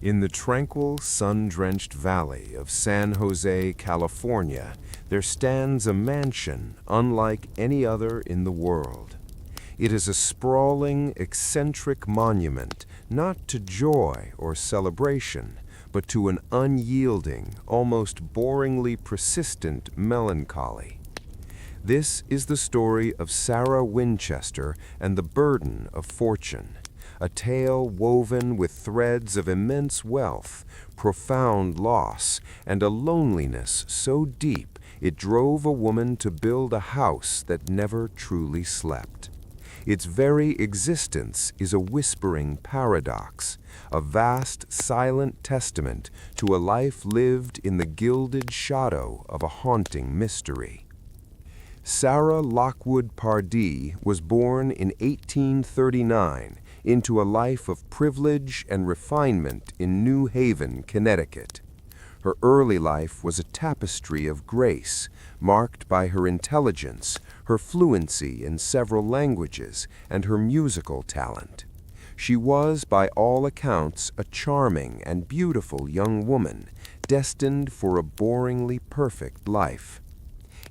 In the tranquil, sun-drenched valley of San Jose, California, there stands a mansion unlike any other in the world. It is a sprawling, eccentric monument not to joy or celebration, but to an unyielding, almost boringly persistent melancholy. This is the story of Sarah Winchester and the Burden of Fortune, a tale woven with threads of immense wealth, profound loss, and a loneliness so deep it drove a woman to build a house that never truly slept. Its very existence is a whispering paradox, a vast, silent testament to a life lived in the gilded shadow of a haunting mystery. Sarah Lockwood Pardee was born in 1839 into a life of privilege and refinement in New Haven, Connecticut. Her early life was a tapestry of grace, marked by her intelligence, her fluency in several languages, and her musical talent. She was, by all accounts, a charming and beautiful young woman, destined for a boringly perfect life.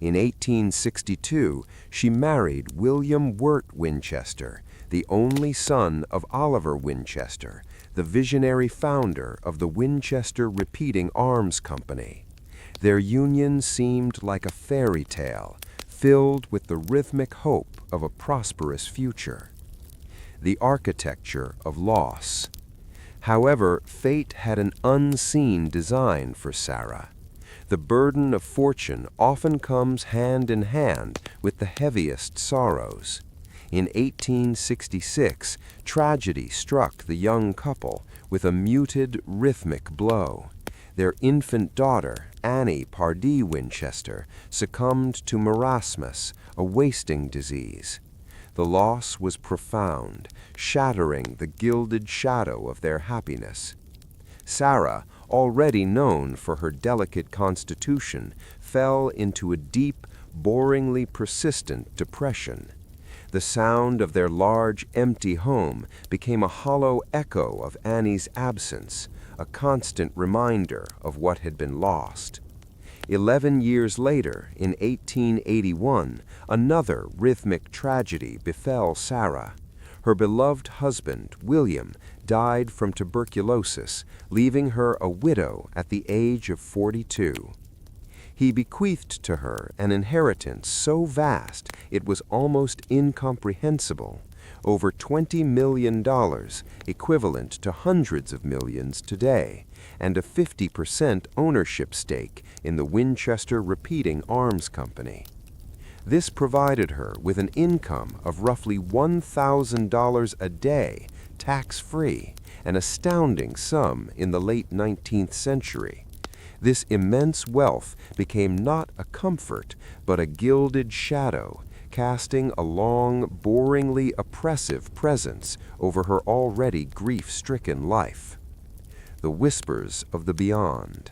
In 1862, she married William Wirt Winchester, the only son of Oliver Winchester, the visionary founder of the Winchester Repeating Arms Company. Their union seemed like a fairy tale, filled with the rhythmic hope of a prosperous future. The architecture of loss. However, fate had an unseen design for Sarah. The burden of fortune often comes hand in hand with the heaviest sorrows. In 1866, tragedy struck the young couple with a muted, rhythmic blow. Their infant daughter, Annie Pardee Winchester, succumbed to marasmus, a wasting disease. The loss was profound, shattering the gilded shadow of their happiness. Sarah, already known for her delicate constitution, fell into a deep, boringly persistent depression. The sound of their large, empty home became a hollow echo of Annie's absence, a constant reminder of what had been lost. 11 years later, in 1881, another rhythmic tragedy befell Sarah. Her beloved husband, William, died from tuberculosis, leaving her a widow at the age of 42. He bequeathed to her an inheritance so vast it was almost incomprehensible, over $20 million, equivalent to hundreds of millions today, and a 50% ownership stake in the Winchester Repeating Arms Company. This provided her with an income of roughly $1,000 a day, tax-free, an astounding sum in the late 19th century. This immense wealth became not a comfort, but a gilded shadow, casting a long, boringly oppressive presence over her already grief-stricken life. The whispers of the beyond.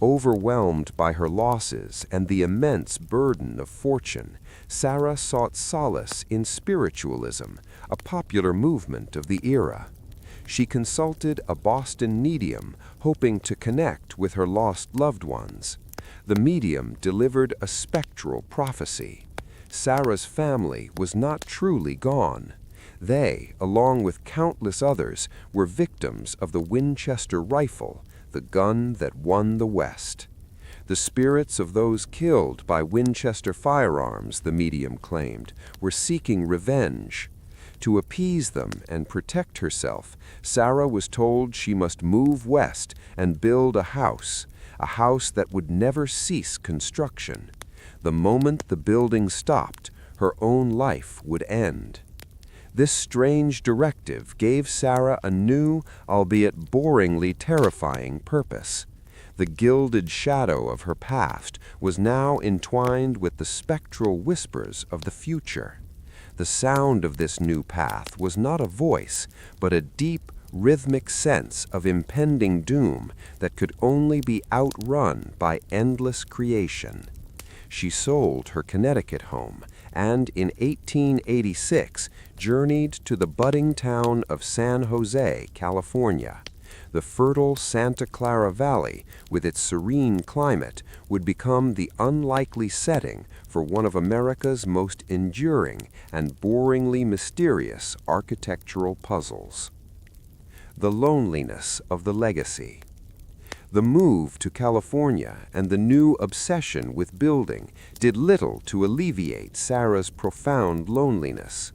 Overwhelmed by her losses and the immense burden of fortune, Sarah sought solace in spiritualism, a popular movement of the era. She consulted a Boston medium, hoping to connect with her lost loved ones. The medium delivered a spectral prophecy. Sarah's family was not truly gone. They, along with countless others, were victims of the Winchester rifle, the gun that won the West. The spirits of those killed by Winchester firearms, the medium claimed, were seeking revenge. To appease them and protect herself, Sarah was told she must move west and build a house that would never cease construction. The moment the building stopped, her own life would end. This strange directive gave Sarah a new, albeit boringly terrifying purpose. The gilded shadow of her past was now entwined with the spectral whispers of the future. The sound of this new path was not a voice, but a deep, rhythmic sense of impending doom that could only be outrun by endless creation. She sold her Connecticut home and in 1886 journeyed to the budding town of San Jose, California. The fertile Santa Clara Valley, with its serene climate, would become the unlikely setting for one of America's most enduring and boringly mysterious architectural puzzles. The loneliness of the legacy. The move to California and the new obsession with building did little to alleviate Sarah's profound loneliness.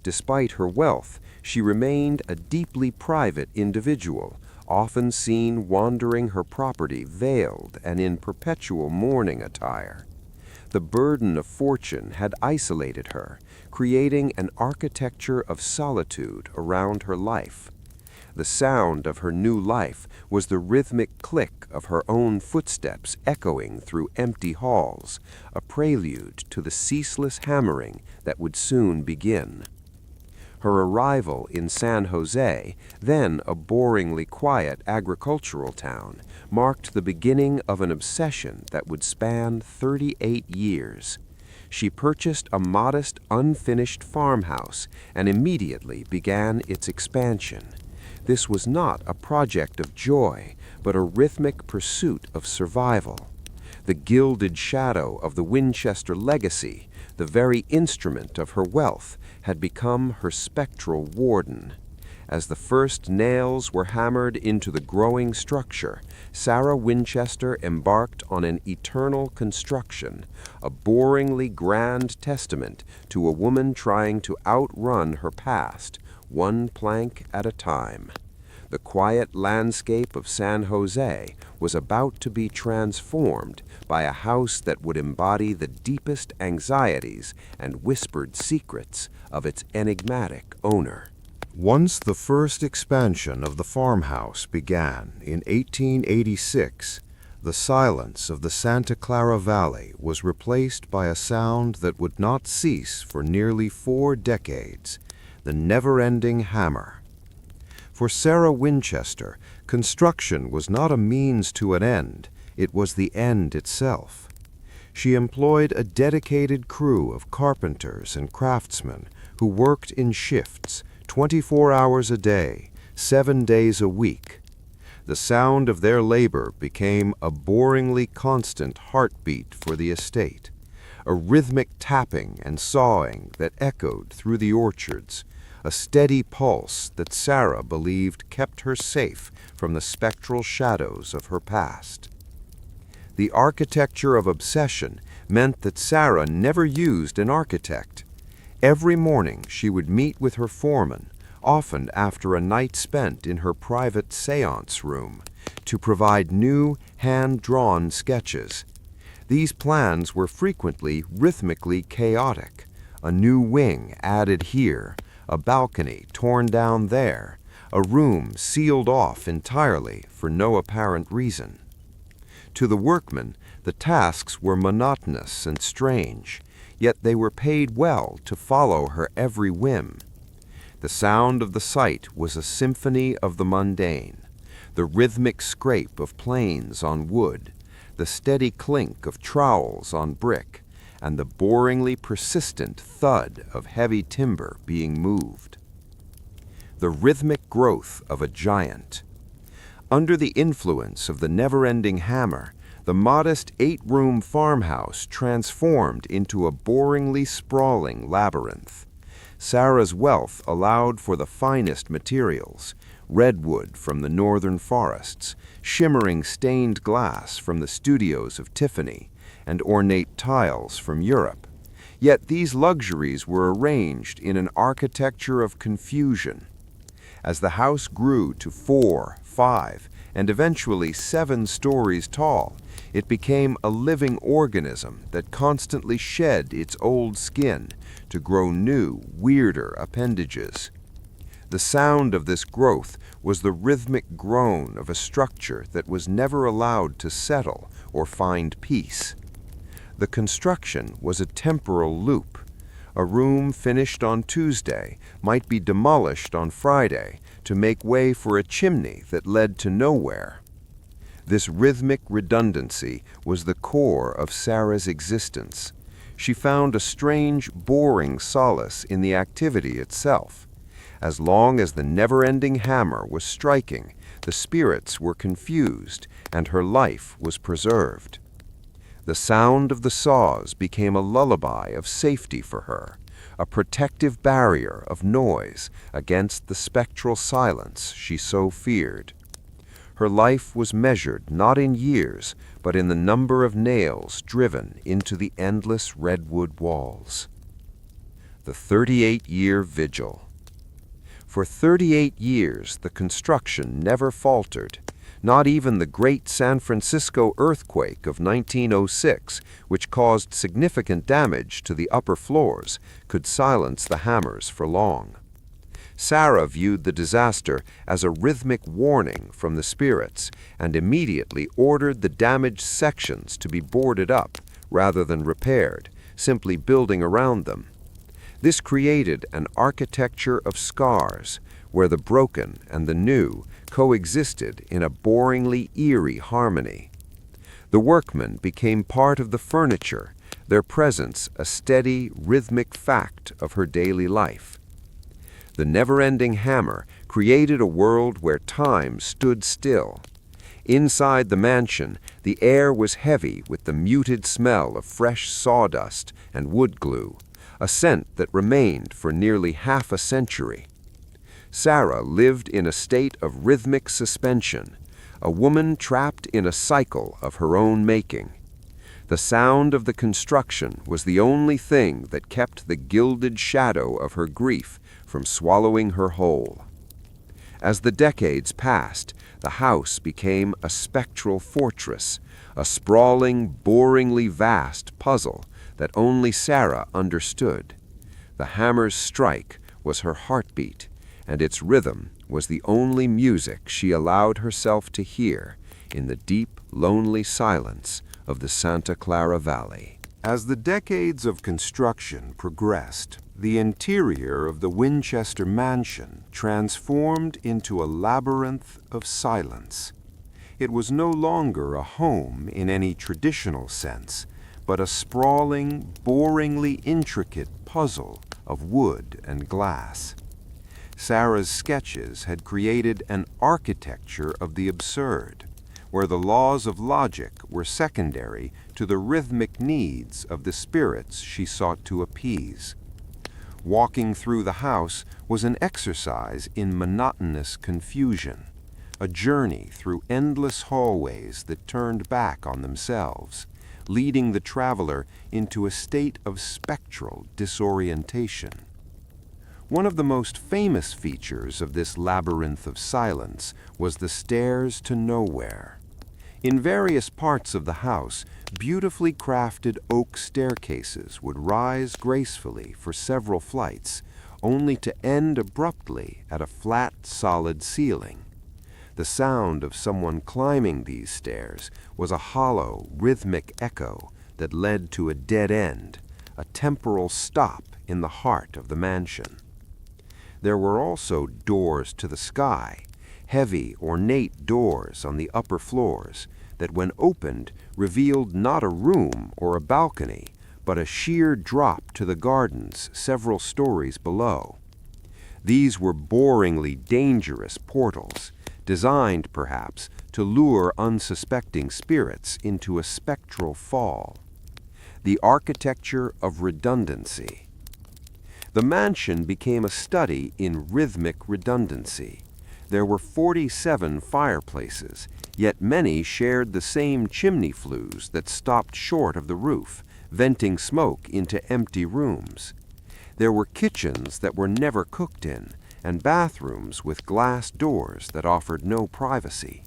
Despite her wealth, she remained a deeply private individual, often seen wandering her property veiled and in perpetual mourning attire. The burden of fortune had isolated her, creating an architecture of solitude around her life. The sound of her new life was the rhythmic click of her own footsteps echoing through empty halls, a prelude to the ceaseless hammering that would soon begin. Her arrival in San Jose, then a boringly quiet agricultural town, marked the beginning of an obsession that would span 38 years. She purchased a modest, unfinished farmhouse and immediately began its expansion. This was not a project of joy, but a rhythmic pursuit of survival. The gilded shadow of the Winchester legacy, the very instrument of her wealth, had become her spectral warden. As the first nails were hammered into the growing structure, Sarah Winchester embarked on an eternal construction, a boringly grand testament to a woman trying to outrun her past, one plank at a time. The quiet landscape of San Jose was about to be transformed by a house that would embody the deepest anxieties and whispered secrets of its enigmatic owner. Once the first expansion of the farmhouse began in 1886, the silence of the Santa Clara Valley was replaced by a sound that would not cease for nearly 4 decades, the never-ending hammer. For Sarah Winchester, construction was not a means to an end, it was the end itself. She employed a dedicated crew of carpenters and craftsmen who worked in shifts, 24 hours a day, 7 days a week. The sound of their labor became a boringly constant heartbeat for the estate, a rhythmic tapping and sawing that echoed through the orchards, a steady pulse that Sarah believed kept her safe from the spectral shadows of her past. The architecture of obsession meant that Sarah never used an architect. Every morning she would meet with her foreman, often after a night spent in her private séance room, to provide new, hand-drawn sketches. These plans were frequently rhythmically chaotic, a new wing added here, a balcony torn down there, a room sealed off entirely for no apparent reason. To the workmen, the tasks were monotonous and strange, yet they were paid well to follow her every whim. The sound of the site was a symphony of the mundane, the rhythmic scrape of planes on wood, the steady clink of trowels on brick, and the boringly persistent thud of heavy timber being moved. The rhythmic growth of a giant. Under the influence of the never-ending hammer, the modest 8-room farmhouse transformed into a boringly sprawling labyrinth. Sarah's wealth allowed for the finest materials, redwood from the northern forests, shimmering stained glass from the studios of Tiffany, and ornate tiles from Europe. Yet these luxuries were arranged in an architecture of confusion. As the house grew to 4, 5, and eventually 7 stories tall, it became a living organism that constantly shed its old skin to grow new, weirder appendages. The sound of this growth was the rhythmic groan of a structure that was never allowed to settle or find peace. The construction was a temporal loop. A room finished on Tuesday might be demolished on Friday to make way for a chimney that led to nowhere. This rhythmic redundancy was the core of Sarah's existence. She found a strange, boring solace in the activity itself. As long as the never-ending hammer was striking, the spirits were confused and her life was preserved. The sound of the saws became a lullaby of safety for her, a protective barrier of noise against the spectral silence she so feared. Her life was measured not in years, but in the number of nails driven into the endless redwood walls. The 38-year vigil. For 38 years, the construction never faltered. Not even the great San Francisco earthquake of 1906, which caused significant damage to the upper floors, could silence the hammers for long. Sarah viewed the disaster as a rhythmic warning from the spirits and immediately ordered the damaged sections to be boarded up rather than repaired, simply building around them. This created an architecture of scars, where the broken and the new coexisted in a boringly eerie harmony. The workmen became part of the furniture, their presence a steady, rhythmic fact of her daily life. The never-ending hammer created a world where time stood still. Inside the mansion, the air was heavy with the muted smell of fresh sawdust and wood glue, a scent that remained for nearly half a century. Sarah lived in a state of rhythmic suspension, a woman trapped in a cycle of her own making. The sound of the construction was the only thing that kept the gilded shadow of her grief from swallowing her whole. As the decades passed, the house became a spectral fortress, a sprawling, boringly vast puzzle that only Sarah understood. The hammer's strike was her heartbeat, and its rhythm was the only music she allowed herself to hear in the deep, lonely silence of the Santa Clara Valley. As the decades of construction progressed, the interior of the Winchester mansion transformed into a labyrinth of silence. It was no longer a home in any traditional sense, but a sprawling, boringly intricate puzzle of wood and glass. Sarah's sketches had created an architecture of the absurd, where the laws of logic were secondary to the rhythmic needs of the spirits she sought to appease. Walking through the house was an exercise in monotonous confusion, a journey through endless hallways that turned back on themselves, leading the traveler into a state of spectral disorientation. One of the most famous features of this labyrinth of silence was the stairs to nowhere. In various parts of the house, beautifully crafted oak staircases would rise gracefully for several flights, only to end abruptly at a flat, solid ceiling. The sound of someone climbing these stairs was a hollow, rhythmic echo that led to a dead end, a temporal stop in the heart of the mansion. There were also doors to the sky, heavy, ornate doors on the upper floors that, when opened, revealed not a room or a balcony, but a sheer drop to the gardens several stories below. These were boringly dangerous portals, designed, perhaps, to lure unsuspecting spirits into a spectral fall. The architecture of redundancy. The mansion became a study in rhythmic redundancy. There were 47 fireplaces, yet many shared the same chimney flues that stopped short of the roof, venting smoke into empty rooms. There were kitchens that were never cooked in, and bathrooms with glass doors that offered no privacy.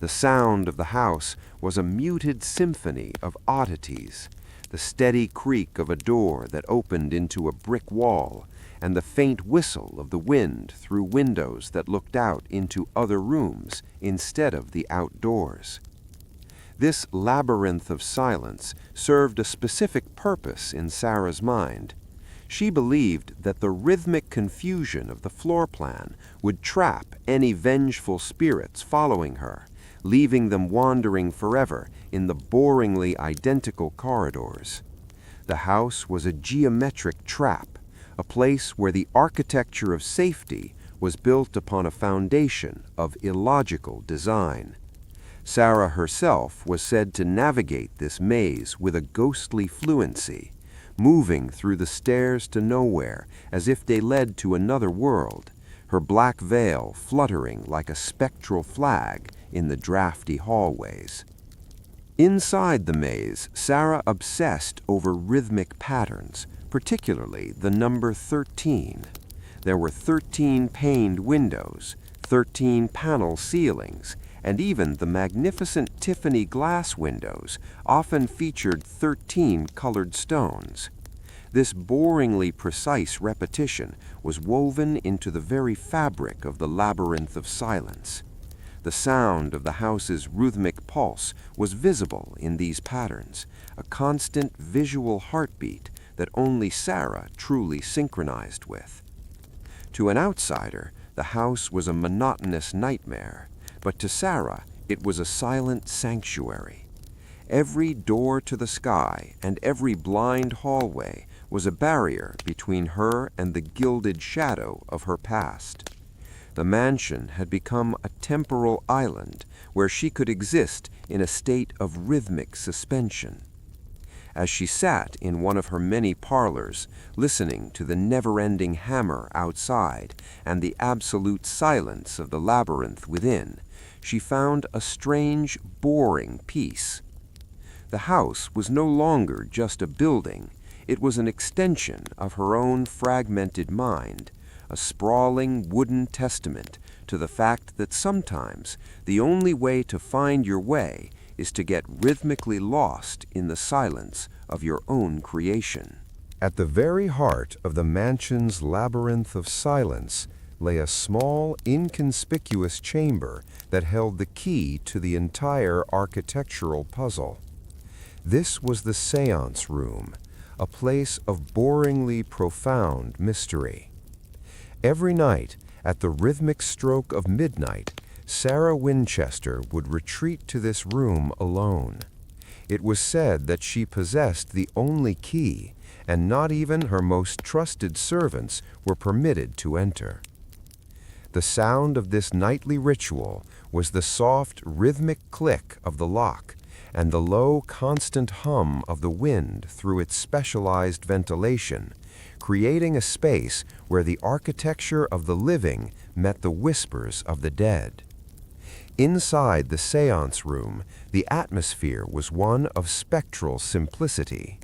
The sound of the house was a muted symphony of oddities, the steady creak of a door that opened into a brick wall, and the faint whistle of the wind through windows that looked out into other rooms instead of the outdoors. This labyrinth of silence served a specific purpose in Sarah's mind. She believed that the rhythmic confusion of the floor plan would trap any vengeful spirits following her, leaving them wandering forever in the boringly identical corridors. The house was a geometric trap, a place where the architecture of safety was built upon a foundation of illogical design. Sarah herself was said to navigate this maze with a ghostly fluency, moving through the stairs to nowhere as if they led to another world, her black veil fluttering like a spectral flag in the drafty hallways. Inside the maze, Sarah obsessed over rhythmic patterns, particularly the number 13. There were 13 paned windows, 13 panel ceilings, and even the magnificent Tiffany glass windows often featured 13 colored stones. This boringly precise repetition was woven into the very fabric of the labyrinth of silence. The sound of the house's rhythmic pulse was visible in these patterns, a constant visual heartbeat that only Sarah truly synchronized with. To an outsider, the house was a monotonous nightmare, but to Sarah, it was a silent sanctuary. Every door to the sky and every blind hallway was a barrier between her and the gilded shadow of her past. The mansion had become a temporal island where she could exist in a state of rhythmic suspension. As she sat in one of her many parlors, listening to the never-ending hammer outside and the absolute silence of the labyrinth within, she found a strange, boring peace. The house was no longer just a building. It was an extension of her own fragmented mind, a sprawling wooden testament to the fact that sometimes the only way to find your way is to get rhythmically lost in the silence of your own creation. At the very heart of the mansion's labyrinth of silence lay a small, inconspicuous chamber that held the key to the entire architectural puzzle. This was the séance room, a place of boringly profound mystery. Every night, at the rhythmic stroke of midnight, Sarah Winchester would retreat to this room alone. It was said that she possessed the only key, and not even her most trusted servants were permitted to enter. The sound of this nightly ritual was the soft, rhythmic click of the lock and the low, constant hum of the wind through its specialized ventilation, creating a space where the architecture of the living met the whispers of the dead. Inside the séance room, the atmosphere was one of spectral simplicity.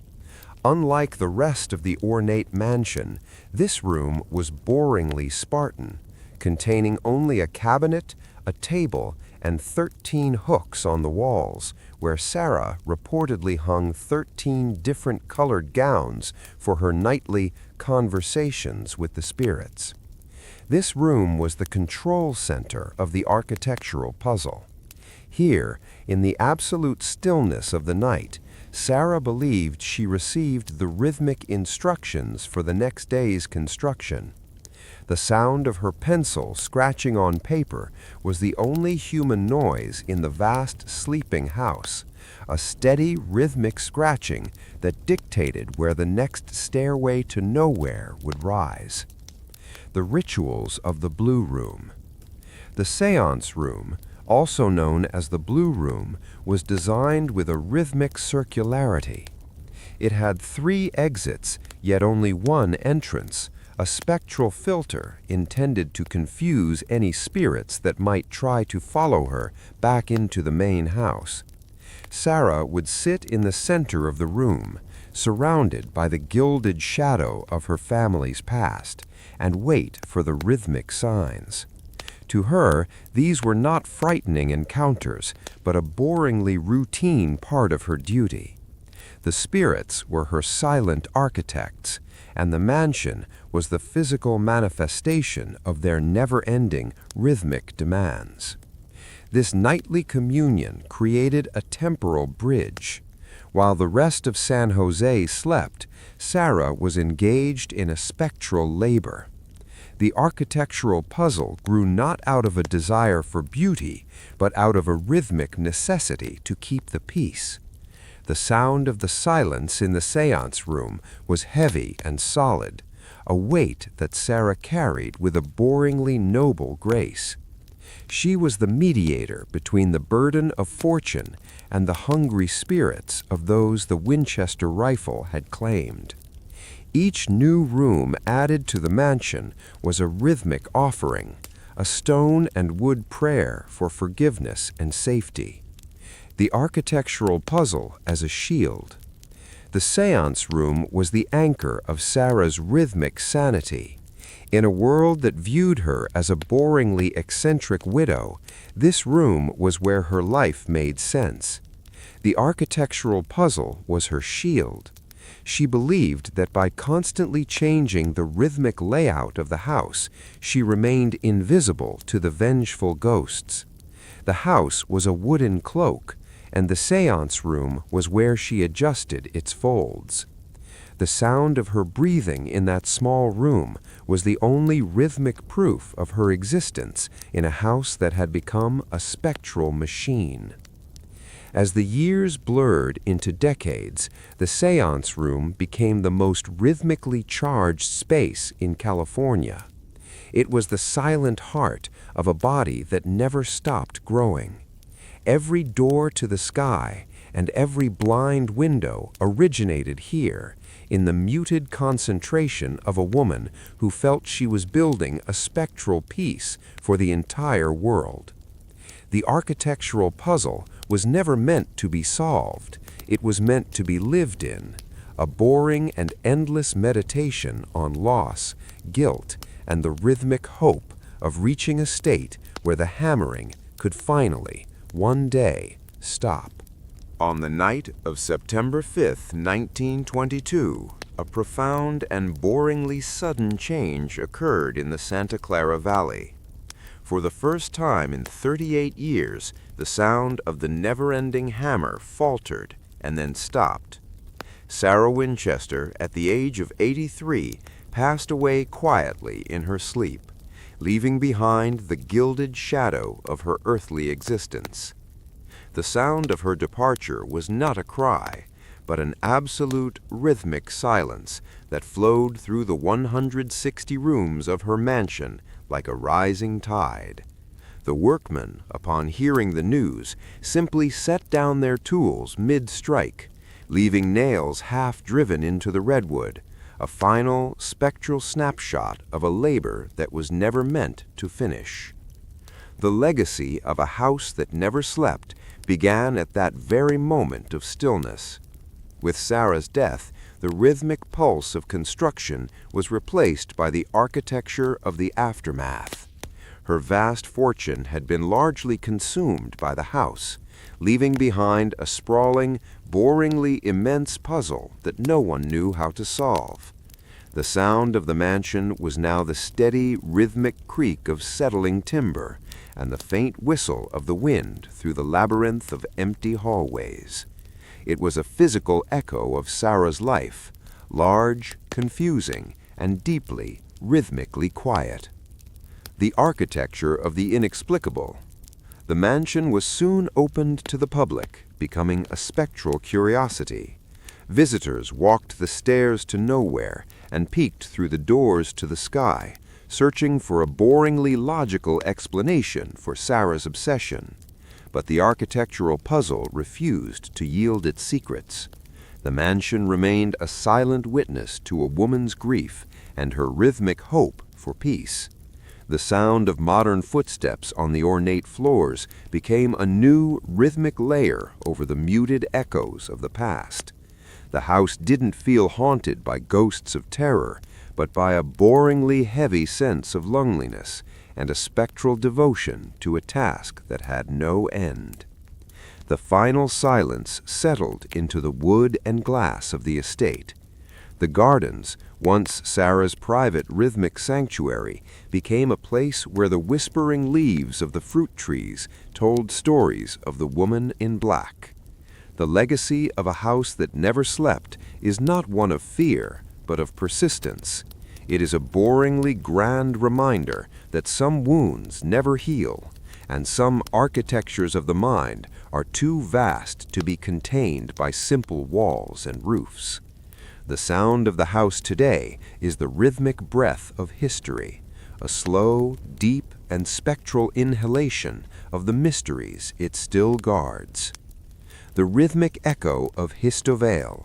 Unlike the rest of the ornate mansion, this room was boringly Spartan, containing only a cabinet, a table, and 13 hooks on the walls, where Sarah reportedly hung 13 different colored gowns for her nightly conversations with the spirits. This room was the control center of the architectural puzzle. Here, in the absolute stillness of the night, Sarah believed she received the rhythmic instructions for the next day's construction. The sound of her pencil scratching on paper was the only human noise in the vast sleeping house, a steady rhythmic scratching that dictated where the next stairway to nowhere would rise. The rituals of the Blue Room. The séance room, also known as the Blue Room, was designed with a rhythmic circularity. It had 3 exits, yet only one entrance, a spectral filter intended to confuse any spirits that might try to follow her back into the main house. Sarah would sit in the center of the room, surrounded by the gilded shadow of her family's past, and wait for the rhythmic signs. To her, these were not frightening encounters, but a boringly routine part of her duty. The spirits were her silent architects, and the mansion was the physical manifestation of their never-ending rhythmic demands. This nightly communion created a temporal bridge. While the rest of San Jose slept, Sarah was engaged in a spectral labor. The architectural puzzle grew not out of a desire for beauty, but out of a rhythmic necessity to keep the peace. The sound of the silence in the séance room was heavy and solid, a weight that Sarah carried with a boringly noble grace. She was the mediator between the burden of fortune and the hungry spirits of those the Winchester rifle had claimed. Each new room added to the mansion was a rhythmic offering, a stone and wood prayer for forgiveness and safety. The architectural puzzle as a shield. The seance room was the anchor of Sarah's rhythmic sanity. In a world that viewed her as a boringly eccentric widow, this room was where her life made sense. The architectural puzzle was her shield. She believed that by constantly changing the rhythmic layout of the house, she remained invisible to the vengeful ghosts. The house was a wooden cloak, and the seance room was where she adjusted its folds. The sound of her breathing in that small room was the only rhythmic proof of her existence in a house that had become a spectral machine. As the years blurred into decades, the seance room became the most rhythmically charged space in California. It was the silent heart of a body that never stopped growing. Every door to the sky and every blind window originated here, in the muted concentration of a woman who felt she was building a spectral piece for the entire world. The architectural puzzle was never meant to be solved. It was meant to be lived in, a boring and endless meditation on loss, guilt, and the rhythmic hope of reaching a state where the hammering could finally, one day, stop. On the night of September 5th, 1922, a profound and boringly sudden change occurred in the Santa Clara Valley. For the first time in 38 years, the sound of the never-ending hammer faltered and then stopped. Sarah Winchester, at the age of 83, passed away quietly in her sleep, leaving behind the gilded shadow of her earthly existence. The sound of her departure was not a cry, but an absolute rhythmic silence that flowed through the 160 rooms of her mansion like a rising tide. The workmen, upon hearing the news, simply set down their tools mid-strike, leaving nails half driven into the redwood, a final spectral snapshot of a labor that was never meant to finish. The legacy of a house that never slept began at that very moment of stillness. With Sarah's death, the rhythmic pulse of construction was replaced by the architecture of the aftermath. Her vast fortune had been largely consumed by the house, leaving behind a sprawling, boringly immense puzzle that no one knew how to solve. The sound of the mansion was now the steady, rhythmic creak of settling timber and the faint whistle of the wind through the labyrinth of empty hallways. It was a physical echo of Sarah's life, large, confusing, and deeply, rhythmically quiet. The architecture of the inexplicable. The mansion was soon opened to the public, becoming a spectral curiosity. Visitors walked the stairs to nowhere and peeked through the doors to the sky, searching for a boringly logical explanation for Sarah's obsession. But the architectural puzzle refused to yield its secrets. The mansion remained a silent witness to a woman's grief and her rhythmic hope for peace. The sound of modern footsteps on the ornate floors became a new rhythmic layer over the muted echoes of the past. The house didn't feel haunted by ghosts of terror, but by a boringly heavy sense of loneliness and a spectral devotion to a task that had no end. The final silence settled into the wood and glass of the estate. The gardens, once Sarah's private rhythmic sanctuary, became a place where the whispering leaves of the fruit trees told stories of the woman in black. The legacy of a house that never slept is not one of fear, but of persistence. It is a boringly grand reminder that some wounds never heal, and some architectures of the mind are too vast to be contained by simple walls and roofs. The sound of the house today is the rhythmic breath of history, a slow, deep, and spectral inhalation of the mysteries it still guards. The rhythmic echo of Histovale.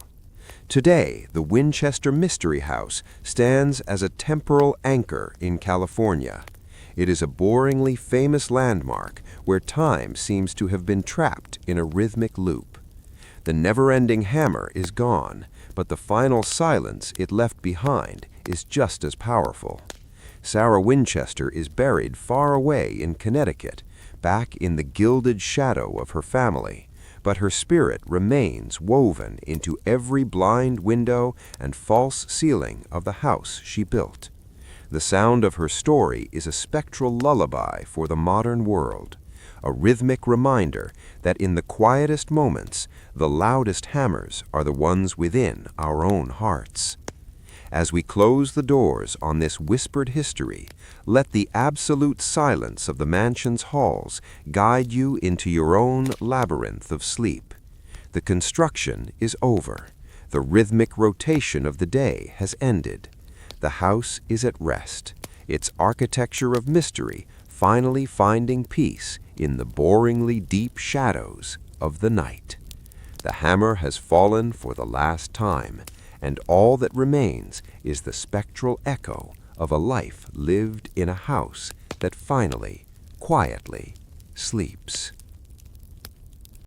Today, the Winchester Mystery House stands as a temporal anchor in California. It is a boringly famous landmark where time seems to have been trapped in a rhythmic loop. The never-ending hammer is gone, but the final silence it left behind is just as powerful. Sarah Winchester is buried far away in Connecticut, back in the gilded shadow of her family, but her spirit remains woven into every blind window and false ceiling of the house she built. The sound of her story is a spectral lullaby for the modern world, a rhythmic reminder that in the quietest moments, the loudest hammers are the ones within our own hearts. As we close the doors on this whispered history, let the absolute silence of the mansion's halls guide you into your own labyrinth of sleep. The construction is over. The rhythmic rotation of the day has ended. The house is at rest, its architecture of mystery finally finding peace in the boringly deep shadows of the night. The hammer has fallen for the last time, and all that remains is the spectral echo of a life lived in a house that finally, quietly sleeps.